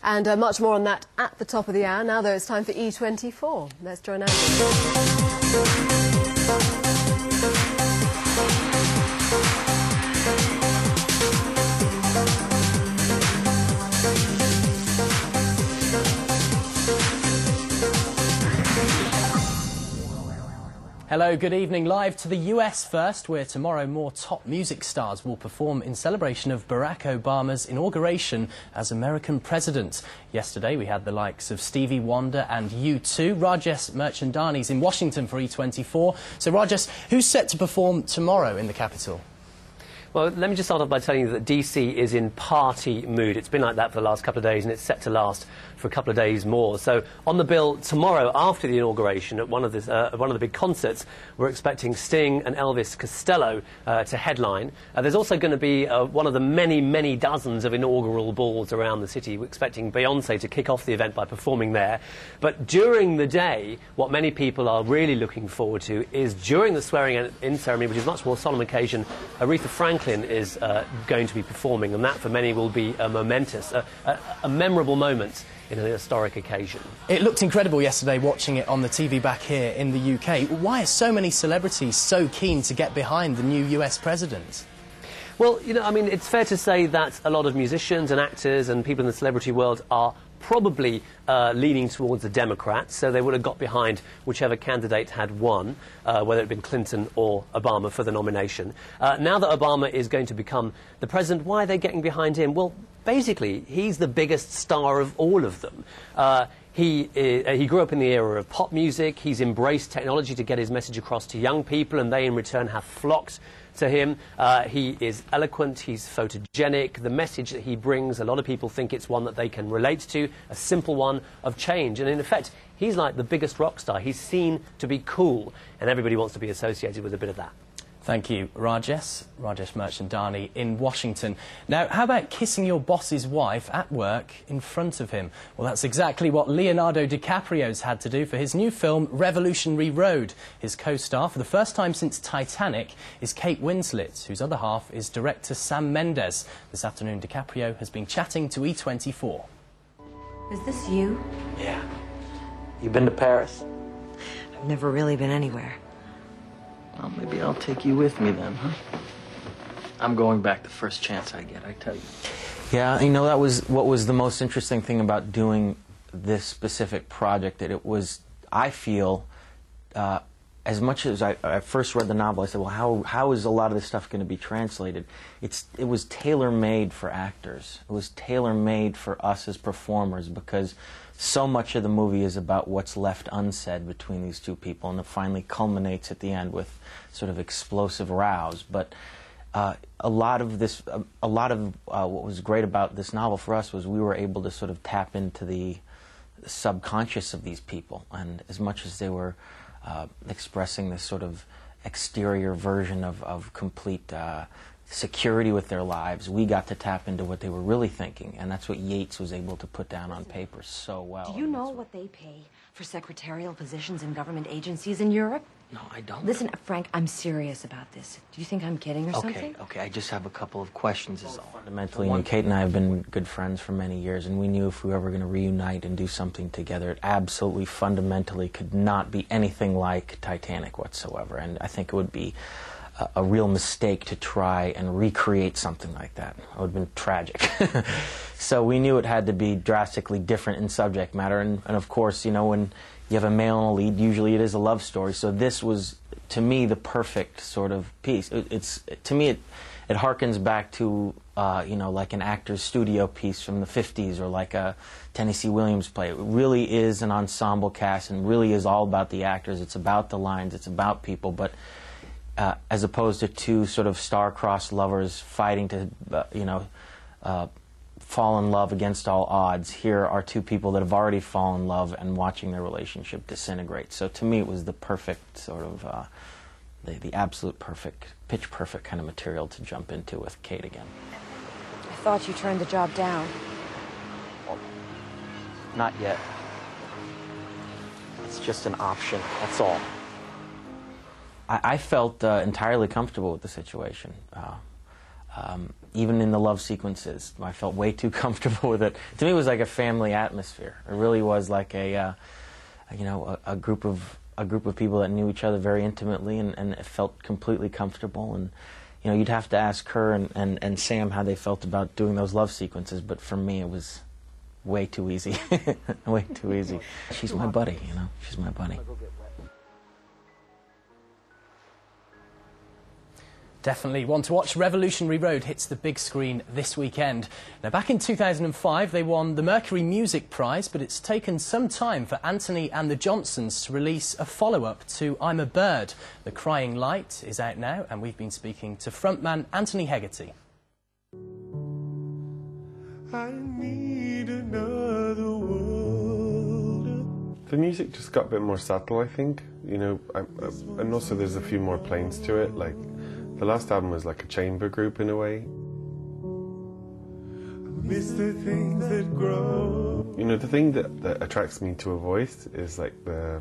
And much more on that at the top of the hour. Now, though, it's time for E24. Let's join Andy. Hello, good evening. Live to the US first, where tomorrow more top music stars will perform in celebration of Barack Obama's inauguration as American president. Yesterday we had the likes of Stevie Wonder and U2. Rajesh Mirchandani's in Washington for E24. So Rajesh, who's set to perform tomorrow in the Capitol? Well, let me just start off by telling you that DC is in party mood. It's been like that for the last couple of days, and it's set to last for a couple of days more. So on the bill tomorrow, after the inauguration, at one of the big concerts, we're expecting Sting and Elvis Costello to headline. There's also going to be one of the many, many dozens of inaugural balls around the city. We're expecting Beyoncé to kick off the event by performing there. But during the day, what many people are really looking forward to is during the swearing-in ceremony, which is a much more solemn occasion, Aretha Franklin is going to be performing, and that for many will be a momentous, a memorable moment in an historic occasion. It looked incredible yesterday watching it on the TV back here in the UK. Why are so many celebrities so keen to get behind the new US president? Well, you know, I mean, it's fair to say that a lot of musicians and actors and people in the celebrity world are probably leaning towards the Democrats, so they would have got behind whichever candidate had won, whether it had been Clinton or Obama for the nomination. Now that Obama is going to become the president, why are they getting behind him? Well, basically, he's the biggest star of all of them. He grew up in the era of pop music. He's embraced technology to get his message across to young people, and they in return have flocked to him. He is eloquent, he's photogenic. The message that he brings, a lot of people think it's one that they can relate to, a simple one of change. And in effect, he's like the biggest rock star. He's seen to be cool, and everybody wants to be associated with a bit of that. Thank you, Rajesh Mirchandani in Washington. Now, how about kissing your boss's wife at work in front of him? Well, that's exactly what Leonardo DiCaprio's had to do for his new film, Revolutionary Road. His co-star, for the first time since Titanic, is Kate Winslet, whose other half is director Sam Mendes. This afternoon, DiCaprio has been chatting to E24. Is this you? Yeah. You been to Paris? I've never really been anywhere. Well, maybe I'll take you with me then, huh? I'm going back the first chance I get, I tell you. Yeah, you know, that was what was the most interesting thing about doing this specific project, that it was, I feel, as much as I first read the novel, I said, well, how is a lot of this stuff going to be translated? It was tailor-made for actors. It was tailor-made for us as performers, because so much of the movie is about what's left unsaid between these two people, and it finally culminates at the end with sort of explosive rows. But a lot of what was great about this novel for us was we were able to sort of tap into the subconscious of these people, and as much as they were expressing this sort of exterior version of complete security with their lives, we got to tap into what they were really thinking, and that's what Yates was able to put down on paper so well. Do you know what they pay for secretarial positions in government agencies in Europe? No, I don't. Listen, Frank, I'm serious about this. Do you think I'm kidding or something? Okay, I just have a couple of questions is all. Fundamentally, Kate and I have been good friends for many years, and we knew if we were ever going to reunite and do something together, it absolutely fundamentally could not be anything like Titanic whatsoever, and I think it would be a real mistake to try and recreate something like that. It would have been tragic. So we knew it had to be drastically different in subject matter, and of course, you know, when you have a male and a lead, usually it is a love story, so this was, to me, the perfect sort of piece. To me, it harkens back to, you know, like an actor's studio piece from the 50s, or like a Tennessee Williams play. It really is an ensemble cast, and really is all about the actors. It's about the lines, it's about people, but as opposed to two sort of star-crossed lovers fighting to, you know, fall in love against all odds. Here are two people that have already fallen in love and watching their relationship disintegrate. So to me, it was the perfect sort of, the absolute perfect, pitch-perfect kind of material to jump into with Kate again. I thought you turned the job down. Well, not yet. It's just an option, that's all. I felt entirely comfortable with the situation. Even in the love sequences, I felt way too comfortable with it. To me, it was like a family atmosphere. It really was like a group of people that knew each other very intimately, and it felt completely comfortable. And you'd have to ask her and Sam how they felt about doing those love sequences. But for me, it was way too easy. Way too easy. She's my buddy, She's my buddy. Definitely one to watch. Revolutionary Road hits the big screen this weekend. Now, back in 2005, they won the Mercury Music Prize, but it's taken some time for Anthony and the Johnsons to release a follow-up to I'm a Bird. The Crying Light is out now, and we've been speaking to frontman Anthony Hegarty. I need another world. The music just got a bit more subtle, I think. And also there's a few more planes to it. Like, the last album was like a chamber group in a way. I miss the things that grow. The thing that attracts me to a voice is like the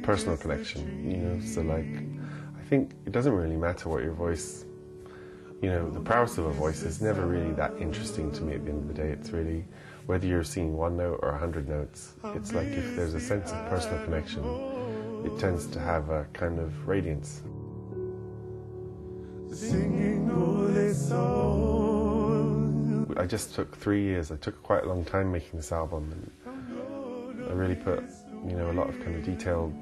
personal connection, So like, I think it doesn't really matter what your voice, the prowess of a voice is never really that interesting to me at the end of the day. It's really whether you're singing one note or 100 notes. It's like if there's a sense of personal connection, it tends to have a kind of radiance. Singing all this song. I just took 3 years. I took quite a long time making this album, and I really put, a lot of kind of detailed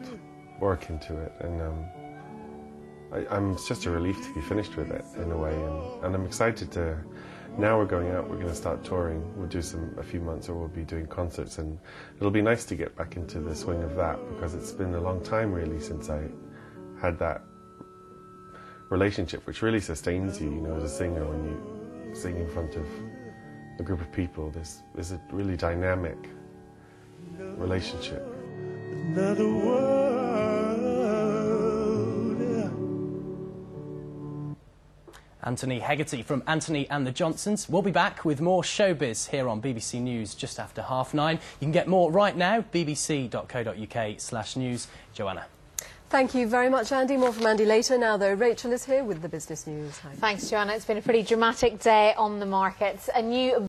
work into it. And it's just a relief to be finished with it in a way. And I'm excited to. Now we're going out. We're going to start touring. We'll do a few months, or we'll be doing concerts, and it'll be nice to get back into the swing of that, because it's been a long time really since I had that relationship, which really sustains you, as a singer. When you sing in front of a group of people, there's a really dynamic relationship. Another world. Anthony Hegarty from Anthony and the Johnsons. We'll be back with more showbiz here on BBC News just after 9:30. You can get more right now, bbc.co.uk/news. Joanna. Thank you very much, Andy. More from Andy later. Now, though, Rachel is here with the business news. Hi. Thanks, Joanna. It's been a pretty dramatic day on the markets. A new